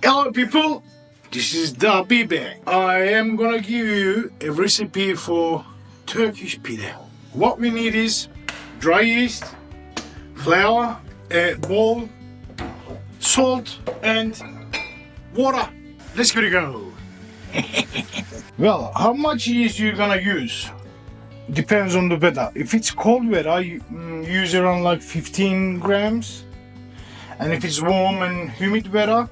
Hello people, this is DaBeerBear. I am gonna give you a recipe for Turkish pide. What we need is dry yeast, flour, a bowl, salt and water. Let's give it a go. Well, how much yeast you're gonna use depends on the weather. If it's cold weather, you use around like 15 grams. And if it's warm and humid weather,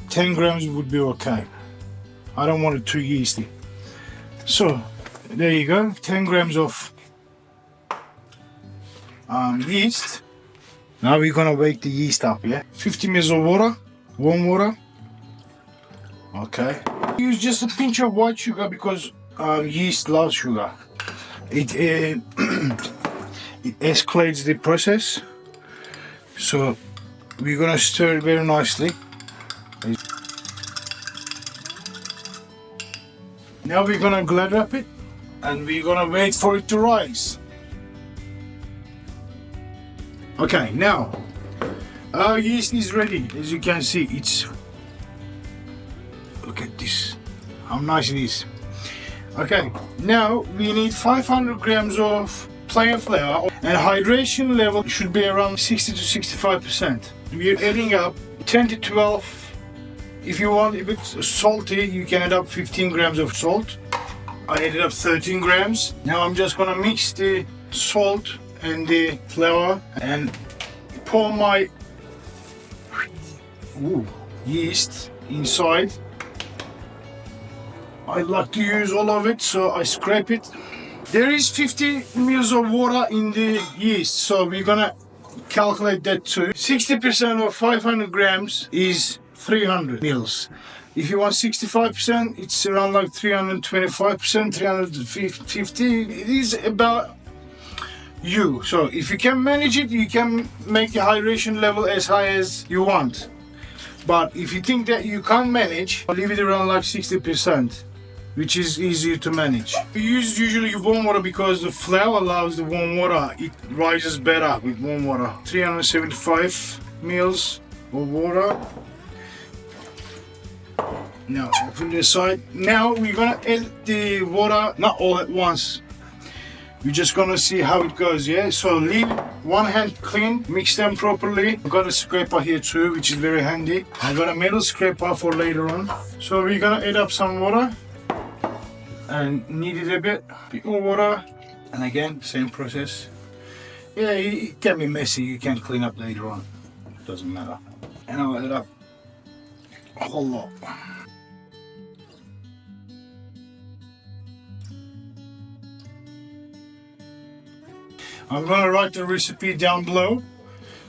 10 grams would be okay. I don't want it too yeasty. So, there you go, 10 grams of yeast. Now we're gonna wake the yeast up, yeah? 50 ml of water, warm water. Okay. Use just a pinch of white sugar because yeast loves sugar. It it escalates the process. So we're gonna stir it very nicely. Now we're gonna glad wrap it and we're gonna wait for it to rise. Okay, now our yeast is ready. As you can see, look at this, how nice it is. Okay, now we need 500 grams of plain flour and hydration level should be around 60 to 65%. We're adding up 10 to 12. If you want a bit salty, you can add up 15 grams of salt. I added up 13 grams. Now I'm just gonna mix the salt and the flour and pour my yeast inside. I like to use all of it, so I scrape it. There is 50 ml of water in the yeast, so we're gonna calculate that too. 60% of 500 grams is 300 ml. If you want 65%, it's around like 325%, 350. It is about you. So if you can manage it, you can make the hydration level as high as you want. But if you think that you can't manage, leave it around like 60%. Which is easier to manage. We use usually warm water because the flour allows the warm water. It rises better with warm water. 375 ml of water. Now open this side. Now we're gonna add the water, not all at once. We're just gonna see how it goes, yeah? So leave one hand clean, mix them properly. I've got a scraper here too, which is very handy. I've got a metal scraper for later on. So we're gonna add up some water. And knead it a bit more water, and again same process. Yeah, it can be messy, you can clean up later on, doesn't matter. And I'll add up a whole lot. I'm gonna write the recipe down below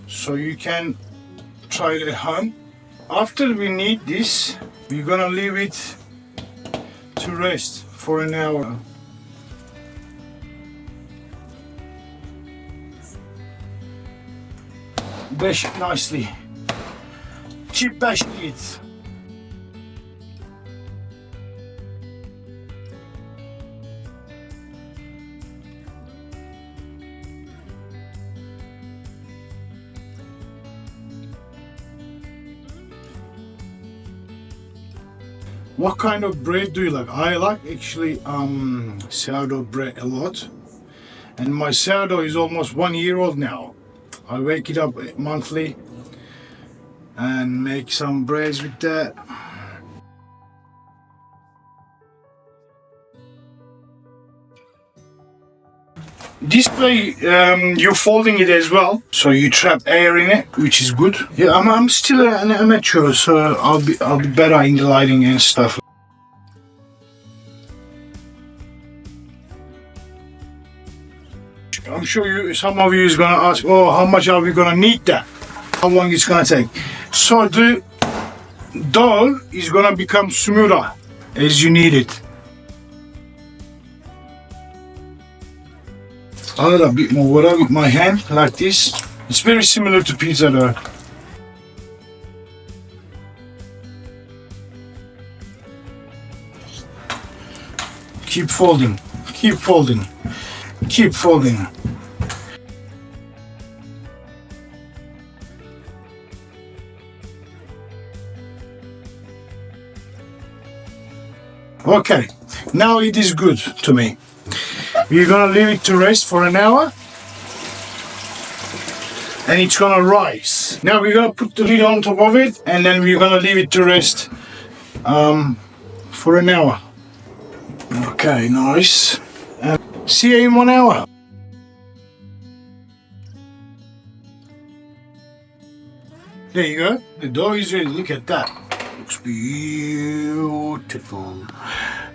so you can try it at home. After we knead this, we're gonna leave it to rest for an hour. Bash it nicely. Keep bashing it. What kind of bread do you like? I like actually sourdough bread a lot, and my sourdough is almost 1 year old now. I wake it up monthly and make some breads with that. This way you're folding it as well, so you trap air in it, which is good. Yeah, I'm still an amateur, so I'll be better in the lighting and stuff. I'm sure some of you is gonna ask, oh, how much are we gonna need that? How long it's gonna take? So the dough is gonna become smoother as you knead it. I'll add a bit more water with my hand, like this. It's very similar to pizza dough. Keep folding, keep folding, keep folding. Okay, now it is good to me. We're gonna leave it to rest for an hour. And it's gonna rise. Now we're gonna put the lid on top of it, and then we're gonna leave it to rest for an hour. Okay, nice. See you in 1 hour. There you go. The dough is ready. Look at that. Looks beautiful.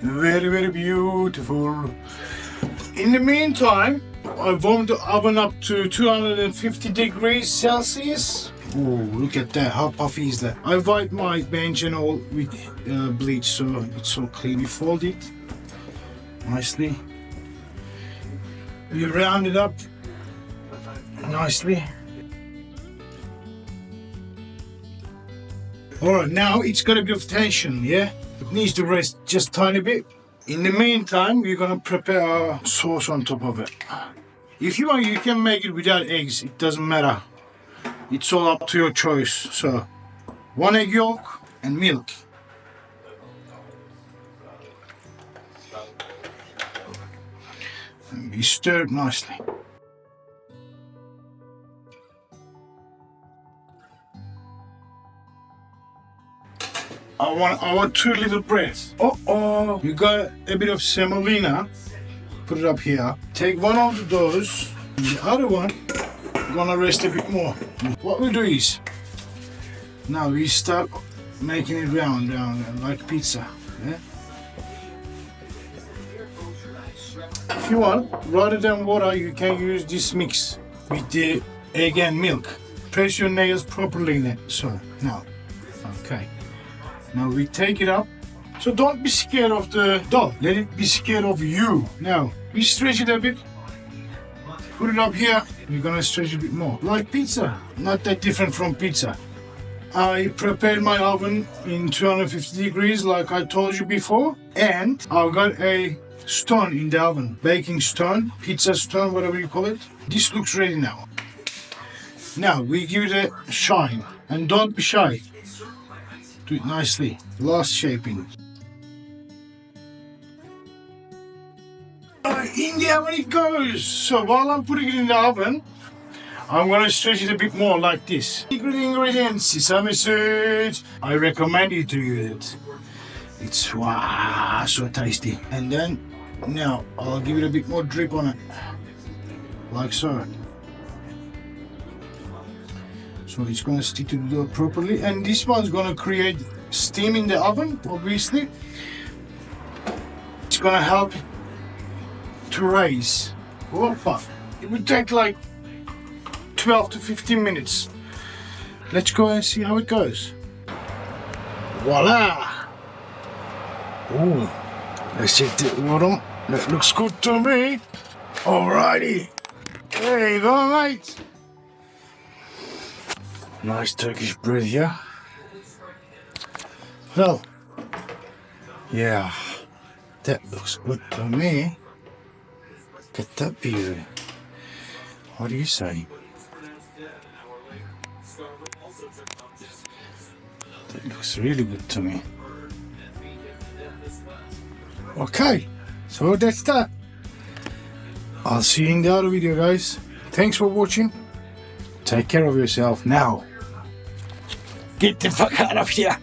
Very, very beautiful. In the meantime, I warmed the oven up to 250 degrees Celsius. Oh, look at that. How puffy is that? I wiped my bench and all with bleach so it's so clean. We fold it nicely. We round it up nicely. Alright, now it's got a bit of tension, yeah? It needs to rest just a tiny bit. In the meantime, we're gonna prepare our sauce on top of it. If you want, you can make it without eggs, it doesn't matter. It's all up to your choice. So, 1 egg yolk and milk. And we stir it nicely. I want 2 little breads. Oh, you got a bit of semolina. Put it up here. Take one of those. The other one, we're gonna rest a bit more. What we do is, now we start making it round like pizza. Yeah? If you want, rather than water, you can use this mix with the egg and milk. Press your nails properly then. So now, okay. Now we take it up. So don't be scared of the dough. Let it be scared of you. Now we stretch it a bit. Put it up here. We're gonna stretch it a bit more. Like pizza. Not that different from pizza. I prepared my oven in 250 degrees like I told you before. And I've got a stone in the oven. Baking stone, pizza stone, whatever you call it. This looks ready now. Now we give it a shine. And don't be shy. Do it nicely. Last shaping. In the oven it goes. So while I'm putting it in the oven, I'm gonna stretch it a bit more like this. Secret ingredients, Sesame Seeds. I recommend you to use it. It's wow, so tasty. And then now I'll give it a bit more drip on it, like so. So it's gonna stick to the dough properly, and this one's gonna create steam in the oven. Obviously, it's gonna help to rise. Opa. It would take like 12 to 15 minutes. Let's go and see how it goes. Voila! Oh, let's check the bottom. That looks good to me. Alrighty. There you go, mate. Nice Turkish bread here. Well, yeah, that looks good to me. Look at that beauty. What do you say? That looks really good to me. Okay, so that's that. I'll see you in the other video, guys. Thanks for watching. Take care of yourself now. Get the fuck out of here.